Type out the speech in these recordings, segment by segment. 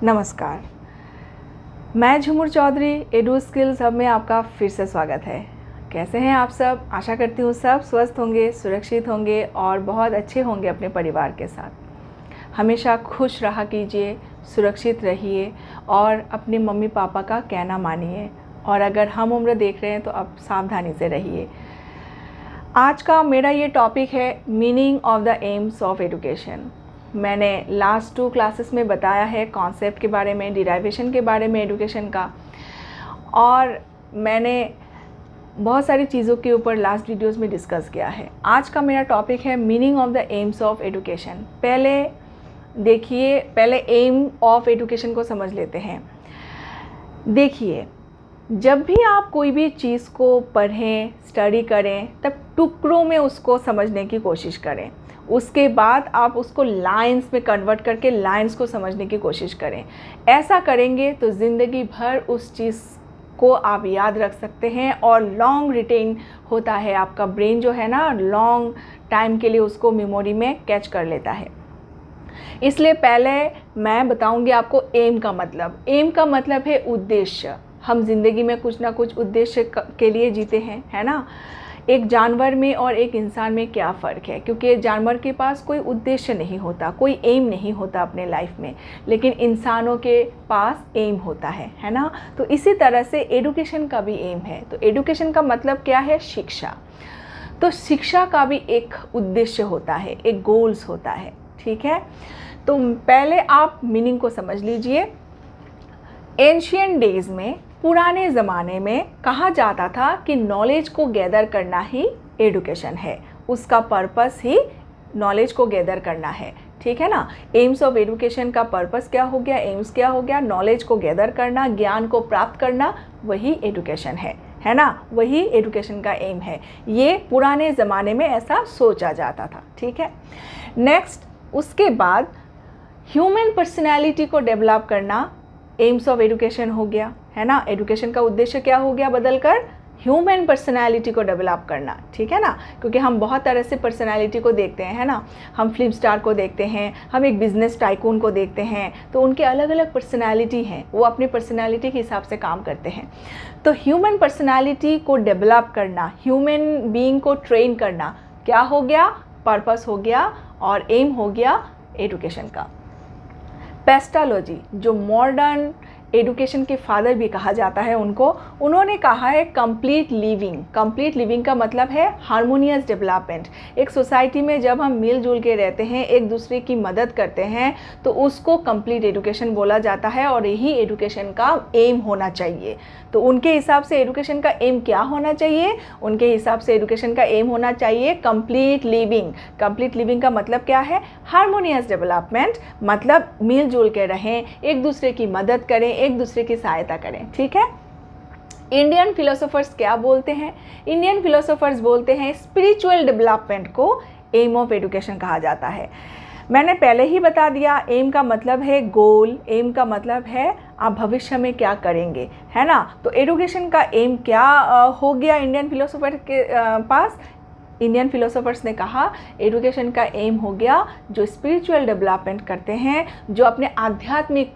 नमस्कार, मैं Jhumur Chaudhary edu skills hub में आपका फिर से स्वागत है। कैसे हैं आप सब? आशा करती हूँ सब स्वस्थ होंगे, सुरक्षित होंगे और बहुत अच्छे होंगे अपने परिवार के साथ। हमेशा खुश रहा कीजिए, सुरक्षित रहिए और अपने मम्मी पापा का कहना मानिए और अगर हम उम्र देख रहे हैं तो अब सावधानी से रहिए। आज का मेरा ये टॉपिक है meaning of the aims of education. मैंने लास्ट 2 क्लासेस में बताया है कॉन्सेप्ट के बारे में, डिराइवेशन के बारे में एजुकेशन का, और मैंने बहुत सारी चीज़ों के ऊपर लास्ट वीडियोस में डिस्कस किया है। आज का मेरा टॉपिक है meaning of the aims of education. पहले एम ऑफ एजुकेशन को समझ लेते हैं। देखिए, जब भी आप कोई भी चीज़ को पढ़ें, स्टडी करें, तब टुकड़ों में उसको समझने की कोशिश करें। उसके बाद आप उसको लाइंस में कन्वर्ट करके लाइंस को समझने की कोशिश करें। ऐसा करेंगे तो ज़िंदगी भर उस चीज़ को आप याद रख सकते हैं और लॉन्ग रिटेन होता है। आपका ब्रेन जो है ना, लॉन्ग टाइम के लिए उसको मेमोरी में कैच कर लेता है। इसलिए पहले मैं बताऊंगी आपको एम का मतलब। एम का मतलब है उद्देश्य। हम जिंदगी में कुछ ना कुछ उद्देश्य के लिए जीते हैं, है ना। एक जानवर में और एक इंसान में क्या फ़र्क है? क्योंकि जानवर के पास कोई उद्देश्य नहीं होता, कोई एम नहीं होता अपने लाइफ में, लेकिन इंसानों के पास एम होता है ना। तो इसी तरह से एडुकेशन का भी एम है। तो एडुकेशन का मतलब क्या है? शिक्षा। तो शिक्षा का भी एक उद्देश्य होता है, एक गोल्स होता है, ठीक है। तो पहले आप मीनिंग को समझ लीजिए। एंशियंट डेज में, पुराने ज़माने में कहा जाता था कि नॉलेज को गैदर करना ही एडुकेशन है। उसका पर्पस ही नॉलेज को गैदर करना है, ठीक है ना। एम्स ऑफ एडुकेशन का पर्पस क्या हो गया? एम्स क्या हो गया? नॉलेज को गैदर करना, ज्ञान को प्राप्त करना, वही एडुकेशन है ना। वही एडुकेशन का एम है। ये पुराने ज़माने में ऐसा सोचा जाता था, ठीक है। नेक्स्ट, उसके बाद ह्यूमन पर्सनैलिटी को डेवलप करना एम्स ऑफ एजुकेशन हो गया, है ना। एजुकेशन का उद्देश्य क्या हो गया बदलकर? ह्यूमन पर्सनैलिटी को डेवलप करना, ठीक है ना। क्योंकि हम बहुत तरह से पर्सनैलिटी को देखते हैं, है ना। हम फिल्म स्टार को देखते हैं, हम एक बिजनेस टाइकून को देखते हैं, तो उनके अलग अलग पर्सनैलिटी हैं, वो अपनी पर्सनैलिटी के हिसाब से काम करते हैं। तो ह्यूमन पर्सनैलिटी को डेवलप करना, ह्यूमन बीइंग को ट्रेन करना, क्या हो गया? पर्पस हो गया और एम हो गया एजुकेशन का। पेस्टालॉजी, जो मॉडर्न एजुकेशन के फादर भी कहा जाता है उन्होंने कहा है कंप्लीट लिविंग। कंप्लीट लिविंग का मतलब है हार्मोनियस डेवलपमेंट। एक सोसाइटी में जब हम मिलजुल के रहते हैं, एक दूसरे की मदद करते हैं, तो उसको कंप्लीट एजुकेशन बोला जाता है और यही एजुकेशन का एम होना चाहिए। तो उनके हिसाब से एजुकेशन का एम क्या होना चाहिए? उनके हिसाब से एजुकेशन का एम होना चाहिए कंप्लीट लिविंग। कंप्लीट लिविंग का मतलब क्या है? हार्मोनियस डेवलपमेंट, मतलब मिलजुल के रहें, एक दूसरे की मदद करें, एक दूसरे की सहायता करें, ठीक है। इंडियन फिलोसोफर्स क्या बोलते हैं? इंडियन फिलोसोफर्स बोलते हैं स्पिरिचुअल डेवलपमेंट को एम ऑफ एजुकेशन कहा जाता है। मैंने पहले ही बता दिया, एम का मतलब है गोल, एम का मतलब है आप भविष्य में क्या करेंगे, है ना। तो एजुकेशन का एम क्या हो गया इंडियन फिलोसोफर के पास? इंडियन फिलोसोफर्स ने कहा एजुकेशन का एम हो गया जो स्पिरिचुअल डेवलपमेंट करते हैं, जो अपने आध्यात्मिक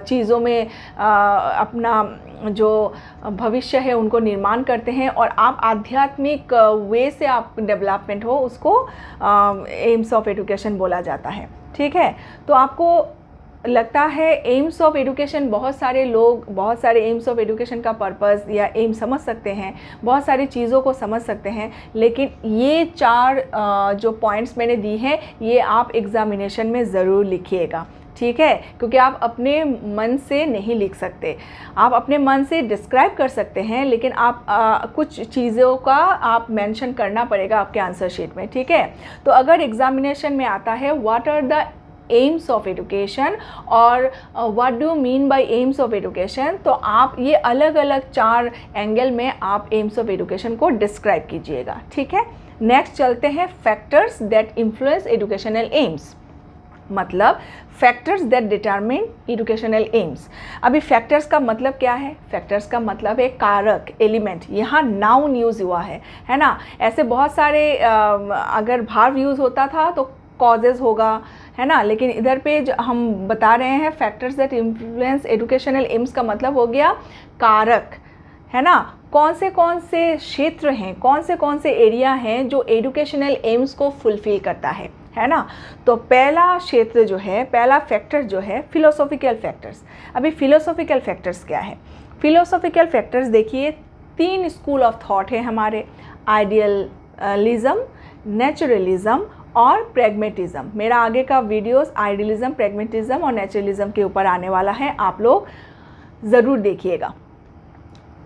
चीज़ों में अपना जो भविष्य है उनको निर्माण करते हैं, और आप आध्यात्मिक वे से आप डेवलपमेंट हो, उसको एम्स ऑफ एजुकेशन बोला जाता है, ठीक है। तो आपको लगता है एम्स ऑफ एजुकेशन, बहुत सारे लोग बहुत सारे एम्स ऑफ एजुकेशन का पर्पस या एम समझ सकते हैं, बहुत सारी चीज़ों को समझ सकते हैं, लेकिन ये 4 जो पॉइंट्स मैंने दी हैं, ये आप एग्ज़ामिनेशन में ज़रूर लिखिएगा, ठीक है। क्योंकि आप अपने मन से नहीं लिख सकते, आप अपने मन से डिस्क्राइब कर सकते हैं, लेकिन आप कुछ चीज़ों का आप मेंशन करना पड़ेगा आपके आंसर शीट में, ठीक है। तो अगर एग्ज़ामिनेशन में आता है what are the aims of education और what do mean by aims of education, तो आप ये अलग अलग 4 एंगल में आप एम्स ऑफ एजुकेशन को डिस्क्राइब कीजिएगा, ठीक है। नेक्स्ट चलते हैं factors that influence educational aims, मतलब factors that determine educational aims. अभी फैक्टर्स का मतलब क्या है? फैक्टर्स का मतलब है कारक, एलिमेंट। यहाँ नाउन यूज़ हुआ है ना। ऐसे बहुत सारे अगर भार्ब यूज़ होता था तो कॉजेज़ होगा, है ना। लेकिन इधर पे जो हम बता रहे हैं factors that influence educational AIIMS का मतलब हो गया कारक, है ना। कौन से क्षेत्र हैं, कौन से एरिया हैं जो एजुकेशनल एम्स को फुलफिल करता है ना। तो पहला क्षेत्र जो है, पहला फैक्टर जो है फिलोसॉफिकल फैक्टर्स। अभी फिलोसॉफिकल फैक्टर्स क्या है? फिलोसॉफिकल फैक्टर्स देखिए 3 स्कूल ऑफ थॉट है हमारे, आइडियलिज्म, नेचुरलिज्म और प्रेगमेटिज्म। मेरा आगे का वीडियोस आइडियलिज्म, प्रेगमेटिज्म और नेचुरलिज्म के ऊपर आने वाला है, आप लोग ज़रूर देखिएगा।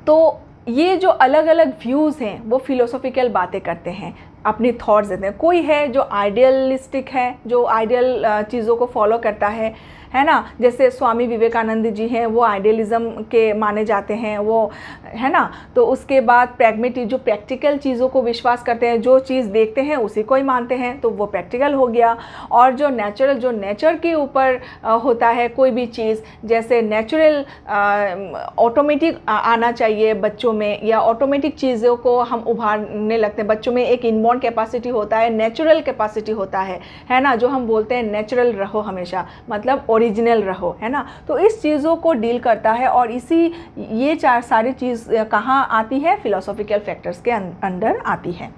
तो ये जो अलग अलग व्यूज़ हैं वो फिलोसॉफिकल बातें करते हैं, अपनी थॉट्स देते हैं। कोई है जो आइडियलिस्टिक है, जो आइडियल चीज़ों को फॉलो करता है ना। जैसे स्वामी विवेकानंद जी हैं, वो आइडियलिज़म के माने जाते हैं, वो, है ना। तो उसके बाद प्रैग्मेटिक, जो प्रैक्टिकल चीज़ों को विश्वास करते हैं, जो चीज़ देखते हैं उसी को ही मानते हैं, तो वो प्रैक्टिकल हो गया। और जो नेचुरल, जो नेचर के ऊपर होता है कोई भी चीज़, जैसे नेचुरल ऑटोमेटिक आना चाहिए बच्चों में, या ऑटोमेटिक चीज़ों को हम उभारने लगते हैं। बच्चों में एक इनबॉर्न कैपेसिटी होता है, नेचुरल कैपेसिटी होता है ना, जो हम बोलते हैं नेचुरल रहो हमेशा, मतलब ओरिजिनल रहो, है ना। तो इस चीज़ों को डील करता है, और ये सारी चीज़ कहाँ आती है? फिलोसॉफिकल फैक्टर्स के अंदर आती है,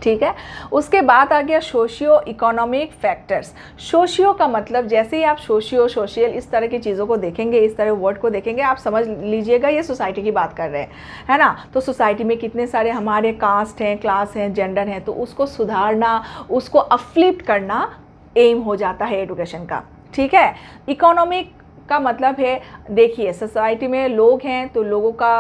ठीक है। उसके बाद आ गया सोशियो इकोनॉमिक फैक्टर्स। सोशियो का मतलब, जैसे ही आप सोशियो, सोशल इस तरह की चीज़ों को देखेंगे, इस तरह वर्ड को देखेंगे, आप समझ लीजिएगा ये सोसाइटी की बात कर रहे हैं, है ना। तो सोसाइटी में कितने सारे हमारे कास्ट हैं, क्लास हैं, जेंडर हैं, तो उसको सुधारना, उसको अपलिफ्ट करना एम हो जाता है एजुकेशन का, ठीक है। इकोनॉमिक का मतलब है, देखिए सोसाइटी में लोग हैं तो लोगों का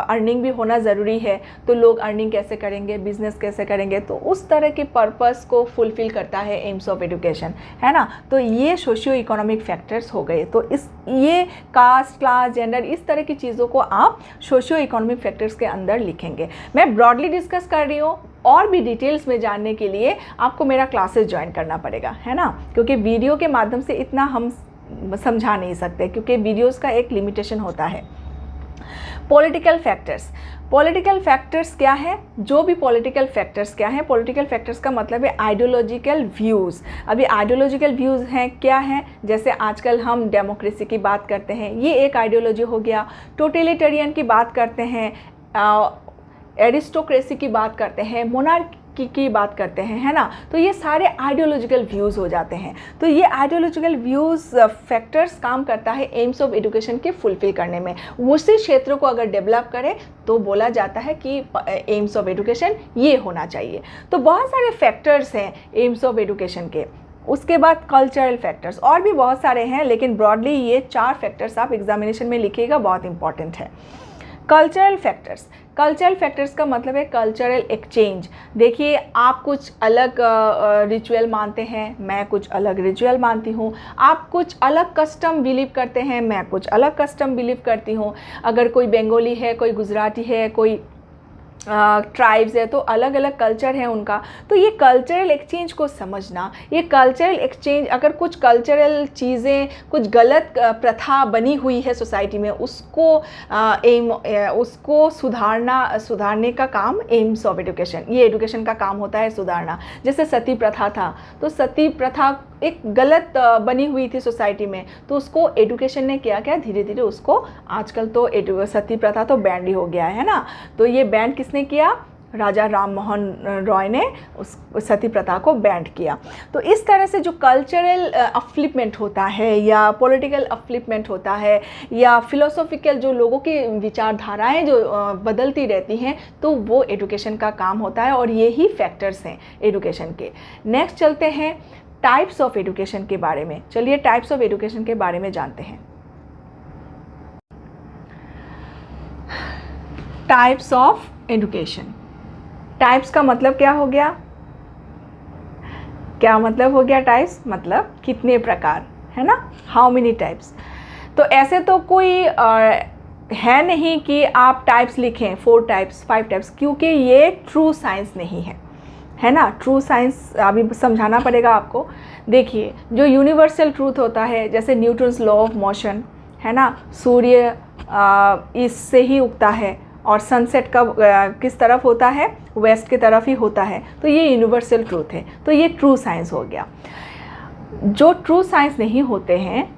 अर्निंग भी होना ज़रूरी है, तो लोग अर्निंग कैसे करेंगे, बिजनेस कैसे करेंगे, तो उस तरह के पर्पस को फुलफ़िल करता है एम्स ऑफ एजुकेशन, है ना। तो ये सोशियो इकोनॉमिक फैक्टर्स हो गए। तो ये कास्ट, क्लास, जेंडर, इस तरह की चीज़ों को आप सोशियो इकोनॉमिक फैक्टर्स के अंदर लिखेंगे। मैं ब्रॉडली डिस्कस कर रही हूँ, और भी डिटेल्स में जानने के लिए आपको मेरा क्लासेस ज्वाइन करना पड़ेगा, है ना, क्योंकि वीडियो के माध्यम से इतना हम समझा नहीं सकते, क्योंकि वीडियोस का एक लिमिटेशन होता है। पॉलिटिकल फैक्टर्स, पॉलिटिकल फैक्टर्स क्या है? जो भी पॉलिटिकल फैक्टर्स क्या है? पॉलिटिकल फैक्टर्स का मतलब है आइडियोलॉजिकल व्यूज़। अभी आइडियोलॉजिकल व्यूज़ हैं, क्या हैं? जैसे आजकल हम डेमोक्रेसी की बात करते हैं, ये एक आइडियोलॉजी हो गया। टोटलिटेरियन की बात करते हैं, एरिस्टोक्रेसी की बात करते हैं, मोनार्की की बात करते हैं, है ना। तो ये सारे आइडियोलॉजिकल व्यूज़ हो जाते हैं। तो ये आइडियोलॉजिकल व्यूज़ फैक्टर्स काम करता है एम्स ऑफ एजुकेशन के फुलफिल करने में। उसी क्षेत्र को अगर डेवलप करें तो बोला जाता है कि एम्स ऑफ एजुकेशन ये होना चाहिए। तो बहुत सारे फैक्टर्स हैं एम्स ऑफ एजुकेशन के। उसके बाद कल्चरल फैक्टर्स, और भी बहुत सारे हैं, लेकिन ब्रॉडली ये 4 फैक्टर्स आप एग्जामिनेशन में लिखिएगा, बहुत इंपॉर्टेंट है। कल्चरल फैक्टर्स, कल्चरल फैक्टर्स का मतलब है कल्चरल एक्सचेंज। देखिए, आप कुछ अलग रिचुअल मानते हैं, मैं कुछ अलग रिचुअल मानती हूँ। आप कुछ अलग कस्टम बिलीव करते हैं, मैं कुछ अलग कस्टम बिलीव करती हूँ। अगर कोई बंगाली है, कोई गुजराती है, कोई ट्राइब्स है, तो अलग अलग कल्चर है उनका। तो ये कल्चरल एक्सचेंज को समझना, ये कल्चरल एक्सचेंज, अगर कुछ कल्चरल चीज़ें, कुछ गलत प्रथा बनी हुई है सोसाइटी में, उसको सुधारने का काम एम्स ऑफ एजुकेशन, ये एजुकेशन का काम होता है सुधारना। जैसे सती प्रथा था, तो सती प्रथा एक गलत बनी हुई थी सोसाइटी में, तो उसको एजुकेशन ने क्या किया, धीरे धीरे उसको, आजकल तो सती प्रथा तो बैन ही हो गया है ना। तो ये बैन किसने किया? राजा राम मोहन रॉय ने उस सती प्रथा को बैन किया। तो इस तरह से जो कल्चरल अपलिफ्टमेंट होता है, या पॉलिटिकल अपलिफ्टमेंट होता है, या फिलोसॉफिकल जो लोगों की विचारधाराएं जो बदलती रहती हैं, तो वो एजुकेशन का काम होता है, और यही फैक्टर्स हैं एजुकेशन के। नेक्स्ट चलते हैं टाइप्स ऑफ एजुकेशन के बारे में। चलिए टाइप्स ऑफ एजुकेशन के बारे में जानते हैं। टाइप्स ऑफ एजुकेशन, टाइप्स का मतलब क्या हो गया? क्या मतलब हो गया? टाइप्स मतलब कितने प्रकार, है ना, हाउ मेनी टाइप्स। तो ऐसे तो कोई है नहीं कि आप टाइप्स लिखें 4 टाइप्स 5 टाइप्स, क्योंकि ये ट्रू साइंस नहीं है ना। ट्रू साइंस अभी समझाना पड़ेगा आपको। देखिए, जो यूनिवर्सल ट्रूथ होता है, जैसे न्यूटन्स लॉ ऑफ मोशन, है ना, सूर्य इससे ही उगता है, और सनसेट कब किस तरफ होता है, वेस्ट की तरफ ही होता है। तो ये यूनिवर्सल ट्रूथ है। तो ये ट्रू साइंस हो गया। जो ट्रू साइंस नहीं होते हैं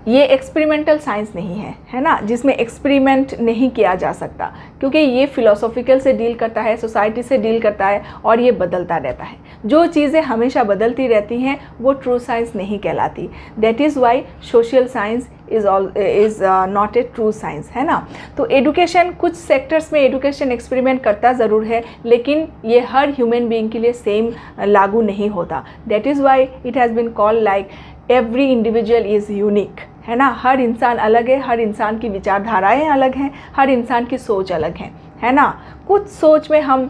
ये एक्सपेरिमेंटल साइंस नहीं है, है ना, जिसमें एक्सपेरिमेंट नहीं किया जा सकता, क्योंकि ये फिलोसॉफिकल से डील करता है, सोसाइटी से डील करता है और ये बदलता रहता है। जो चीज़ें हमेशा बदलती रहती हैं वो ट्रू साइंस नहीं कहलाती। That is Y social science is not a true science, है ना। तो एडुकेशन, कुछ सेक्टर्स में एडुकेशन एक्सपेरिमेंट करता ज़रूर है, लेकिन ये हर ह्यूमन बीइंग के लिए सेम लागू नहीं होता। That is why it has been called like every individual is unique, है ना। हर इंसान अलग है, हर इंसान की विचारधाराएं अलग हैं, हर इंसान की सोच अलग है ना। कुछ सोच में हम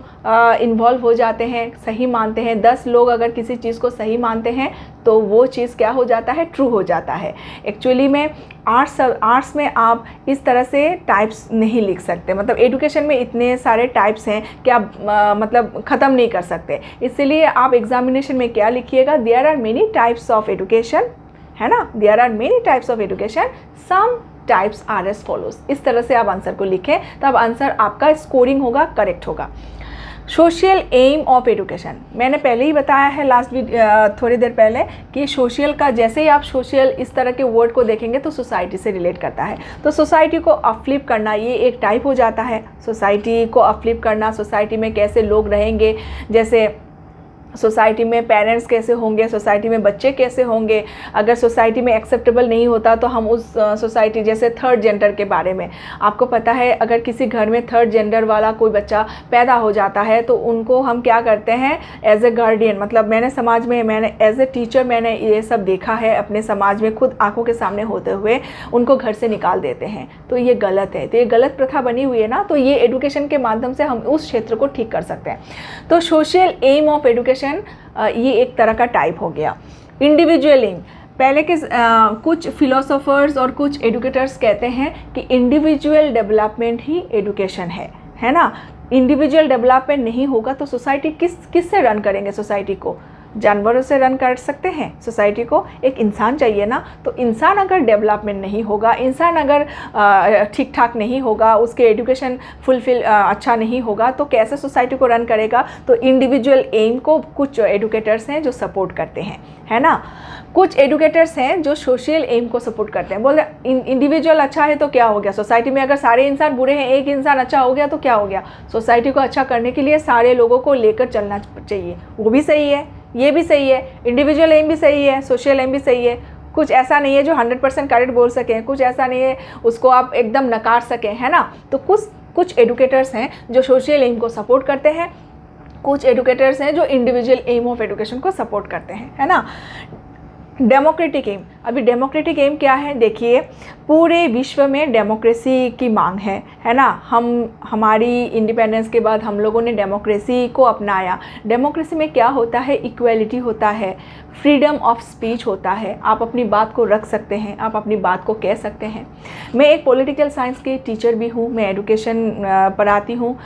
इन्वॉल्व हो जाते हैं, सही मानते हैं। 10 लोग अगर किसी चीज़ को सही मानते हैं तो वो चीज़ क्या हो जाता है, ट्रू हो जाता है। एक्चुअली में आर्ट्स में आप इस तरह से टाइप्स नहीं लिख सकते, मतलब एजुकेशन में इतने सारे टाइप्स हैं कि आप मतलब ख़त्म नहीं कर सकते। इसीलिए आप एग्जामिनेशन में क्या लिखिएगा, there are many types of education, है ना, there are many types of education, some types are as follows. इस तरह से आप आंसर को लिखें, तब आंसर आपका स्कोरिंग होगा, करेक्ट होगा। सोशल एम ऑफ एजुकेशन, मैंने पहले ही बताया है थोड़ी देर पहले कि सोशल का, जैसे ही आप सोशल इस तरह के वर्ड को देखेंगे तो सोसाइटी से रिलेट करता है। तो सोसाइटी को अपफ्लिप करना ये एक टाइप हो जाता है। सोसाइटी को अपफ्लिप करना, सोसाइटी में कैसे लोग रहेंगे, जैसे सोसाइटी में पेरेंट्स कैसे होंगे, सोसाइटी में बच्चे कैसे होंगे। अगर सोसाइटी में एक्सेप्टेबल नहीं होता तो हम उस सोसाइटी, जैसे थर्ड जेंडर के बारे में आपको पता है, अगर किसी घर में थर्ड जेंडर वाला कोई बच्चा पैदा हो जाता है तो उनको हम क्या करते हैं, एज ए गार्डियन, मतलब मैंने एज ए टीचर मैंने ये सब देखा है अपने समाज में, खुद आंखों के सामने होते हुए उनको घर से निकाल देते हैं। तो ये गलत है, तो ये गलत प्रथा बनी हुई है ना। तो ये एजुकेशन के माध्यम से हम उस क्षेत्र को ठीक कर सकते हैं। तो सोशल एम ऑफ एजुकेशन ये एक तरह का टाइप हो गया। इंडिविजुअल एम, पहले के कुछ फिलोसोफर्स और कुछ एडुकेटर्स कहते हैं कि इंडिविजुअल डेवलपमेंट ही एजुकेशन है ना। इंडिविजुअल डेवलपमेंट नहीं होगा तो सोसाइटी किस से रन करेंगे, सोसाइटी को जानवरों से रन कर सकते हैं सोसाइटी को, एक इंसान चाहिए ना। तो इंसान अगर डेवलपमेंट नहीं होगा, इंसान अगर ठीक ठाक नहीं होगा, उसके एजुकेशन फुलफिल अच्छा नहीं होगा, तो कैसे सोसाइटी को रन करेगा। तो इंडिविजुअल एम को कुछ एडुकेटर्स हैं जो सपोर्ट करते हैं, है ना। कुछ एडुकेटर्स हैं जो सोशल एम को सपोर्ट करते हैं। बोलते इंडिविजुअल अच्छा है तो क्या हो गया, सोसाइटी में अगर सारे इंसान बुरे हैं, एक इंसान अच्छा हो गया तो क्या हो गया। सोसाइटी को अच्छा करने के लिए सारे लोगों को लेकर चलना चाहिए, वो भी सही है, ये भी सही है, इंडिविजुअल एम भी सही है, सोशल एम भी सही है। कुछ ऐसा नहीं है जो 100% करेक्ट बोल सकें, कुछ ऐसा नहीं है उसको आप एकदम नकार सकें, है ना। तो कुछ एडुकेटर्स हैं जो सोशल एम को सपोर्ट करते हैं, कुछ एडुकेटर्स हैं जो इंडिविजुअल एम ऑफ एजुकेशन को सपोर्ट करते हैं, है ना। डेमोक्रेटिक एम, अभी डेमोक्रेटिक एम क्या है, देखिए पूरे विश्व में डेमोक्रेसी की मांग है ना। हमारी इंडिपेंडेंस के बाद हम लोगों ने डेमोक्रेसी को अपनाया। डेमोक्रेसी में क्या होता है, इक्वलिटी होता है, फ्रीडम ऑफ स्पीच होता है, आप अपनी बात को रख सकते हैं, आप अपनी बात को कह सकते हैं। मैं एक पॉलिटिकल साइंस की टीचर भी हूँ, मैं एजुकेशन पढ़ाती हूँ,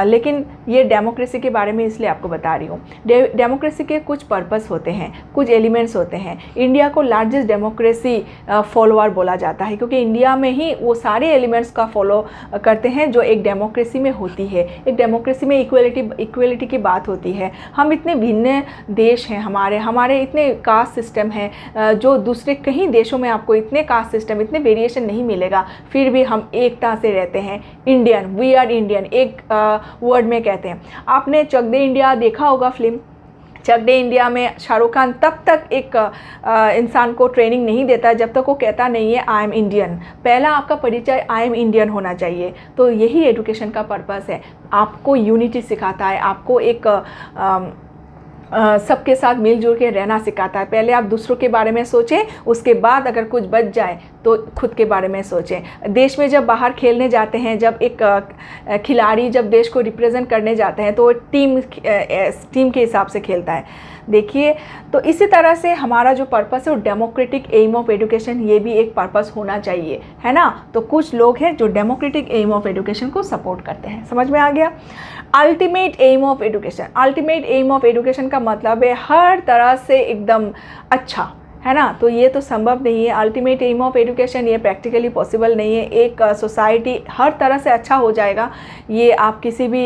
लेकिन ये डेमोक्रेसी के बारे में इसलिए आपको बता रही हूँ। डेमोक्रेसी के कुछ पर्पस होते हैं, कुछ एलिमेंट्स होते हैं। इंडिया को लार्जेस्ट डेमोक्रेसी फॉलोअर बोला जाता है, क्योंकि इंडिया में ही वो सारे एलिमेंट्स का फॉलो करते हैं जो एक डेमोक्रेसी में होती है। एक डेमोक्रेसी में इक्वलिटी की बात होती है। हम इतने भिन्न देश हैं, हमारे इतने कास्ट सिस्टम है, जो दूसरे कहीं देशों में आपको इतने कास्ट सिस्टम, इतने वेरिएशन नहीं मिलेगा, फिर भी हम एकता से रहते हैं। इंडियन, वी आर इंडियन, एक वर्ड में कहते हैं। आपने चक दे इंडिया देखा होगा फिल्म, चक दे इंडिया में शाहरुख खान तब तक एक इंसान को ट्रेनिंग नहीं देता जब तक वो कहता नहीं है आई एम इंडियन। पहला आपका परिचय आई एम इंडियन होना चाहिए। तो यही एजुकेशन का पर्पस है, आपको यूनिटी सिखाता है, आपको एक सबके साथ मिलजुल के रहना सिखाता है। पहले आप दूसरों के बारे में सोचें, उसके बाद अगर कुछ बच जाए तो खुद के बारे में सोचें। देश में जब बाहर खेलने जाते हैं, जब एक खिलाड़ी जब देश को रिप्रेजेंट करने जाते हैं तो टीम के हिसाब से खेलता है। देखिए, तो इसी तरह से हमारा जो पर्पस है वो डेमोक्रेटिक एम ऑफ एजुकेशन, ये भी एक पर्पस होना चाहिए, है ना। तो कुछ लोग हैं जो डेमोक्रेटिक एम ऑफ एजुकेशन को सपोर्ट करते हैं। समझ में आ गया। Ultimate aim of education, ultimate aim of education का मतलब है हर तरह से एकदम अच्छा, है ना। तो ये तो संभव नहीं है। अल्टीमेट एम ऑफ एजुकेशन ये प्रैक्टिकली पॉसिबल नहीं है। एक सोसाइटी हर तरह से अच्छा हो जाएगा, ये आप किसी भी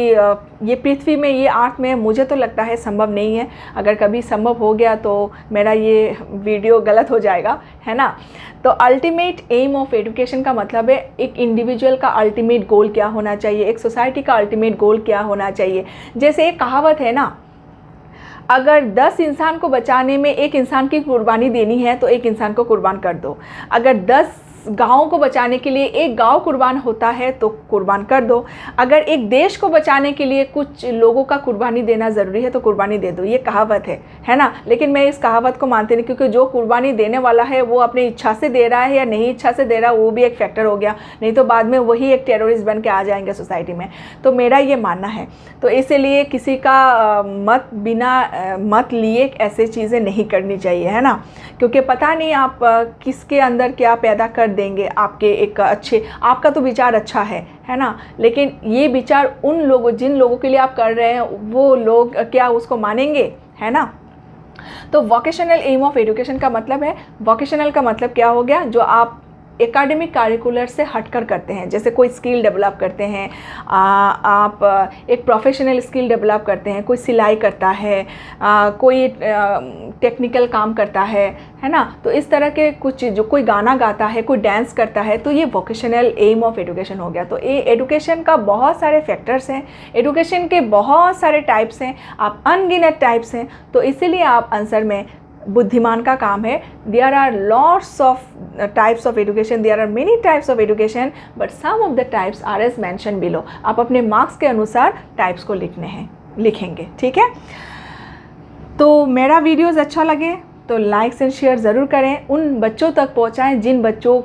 ये पृथ्वी में, ये आर्थ में मुझे तो लगता है संभव नहीं है। अगर कभी संभव हो गया तो मेरा ये वीडियो गलत हो जाएगा, है ना। तो अल्टीमेट एम ऑफ एजुकेशन का मतलब है एक इंडिविजुअल का अल्टीमेट गोल क्या होना चाहिए, एक सोसाइटी का अल्टीमेट गोल क्या होना चाहिए। जैसे एक कहावत है ना, अगर 10 इंसान को बचाने में एक इंसान की कुर्बानी देनी है तो एक इंसान को कुर्बान कर दो। अगर 10 गाँव को बचाने के लिए एक गाँव कुर्बान होता है तो कुर्बान कर दो। अगर एक देश को बचाने के लिए कुछ लोगों का कुर्बानी देना ज़रूरी है तो कुर्बानी दे दो। ये कहावत है ना। लेकिन मैं इस कहावत को मानती नहीं, क्योंकि जो कुर्बानी देने वाला है वो अपनी इच्छा से दे रहा है या नहीं इच्छा से दे रहा है, वो भी एक फैक्टर हो गया। नहीं तो बाद में वही एक टेररिस्ट बन के आ जाएंगे सोसाइटी में। तो मेरा ये मानना है। तो इसीलिए किसी का मत लिए ऐसे चीज़ें नहीं करनी चाहिए, है ना। क्योंकि पता नहीं आप किसके अंदर क्या पैदा कर देंगे। आपके एक अच्छे, आपका तो विचार अच्छा है ना, लेकिन ये विचार उन लोगों, जिन लोगों के लिए आप कर रहे हैं, वो लोग क्या उसको मानेंगे, है ना। तो वोकेशनल एम ऑफ एजुकेशन का मतलब है, वोकेशनल का मतलब क्या हो गया, जो आप एकेडमिक कारिकुलर से हटकर करते हैं। जैसे कोई स्किल डेवलप करते हैं, आप एक प्रोफेशनल स्किल डेवलप करते हैं, कोई सिलाई करता है, कोई टेक्निकल काम करता है ना। तो इस तरह के कुछ, जो कोई गाना गाता है, कोई डांस करता है, तो ये वोकेशनल एम ऑफ एजुकेशन हो गया। तो ये एजुकेशन का बहुत सारे फैक्टर्स हैं, एजुकेशन के बहुत सारे टाइप्स हैं, आप अनगिनत टाइप्स हैं। तो इसीलिए आप आंसर में बुद्धिमान का काम है। There are lots of types of education, there are many types of education, but some of the types are as mention below. आप अपने मार्क्स के अनुसार टाइप्स को लिखेंगे, ठीक है। तो मेरा वीडियोज़ अच्छा लगे तो लाइक एंड शेयर ज़रूर करें, उन बच्चों तक पहुँचाएँ जिन बच्चों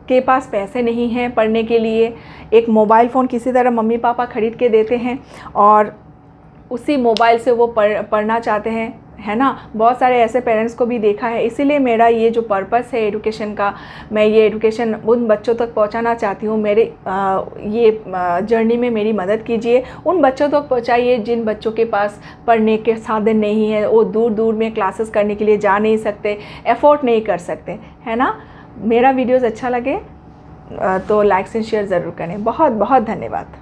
के पास पैसे नहीं हैं पढ़ने के लिए। एक मोबाइल फ़ोन किसी तरह मम्मी पापा ख़रीद के देते हैं और उसी मोबाइल से वो पढ़ना चाहते हैं, है ना। बहुत सारे ऐसे पेरेंट्स को भी देखा है। इसीलिए मेरा ये जो पर्पस है एजुकेशन का, मैं ये एजुकेशन उन बच्चों तक पहुंचाना चाहती हूँ। मेरे ये जर्नी में मेरी मदद कीजिए, उन बच्चों तक पहुंचाइए जिन बच्चों के पास पढ़ने के साधन नहीं है, वो दूर दूर में क्लासेस करने के लिए जा नहीं सकते, एफोर्ड नहीं कर सकते, है ना। मेरा वीडियोज़ अच्छा लगे तो लाइक एंड शेयर ज़रूर करें। बहुत बहुत धन्यवाद।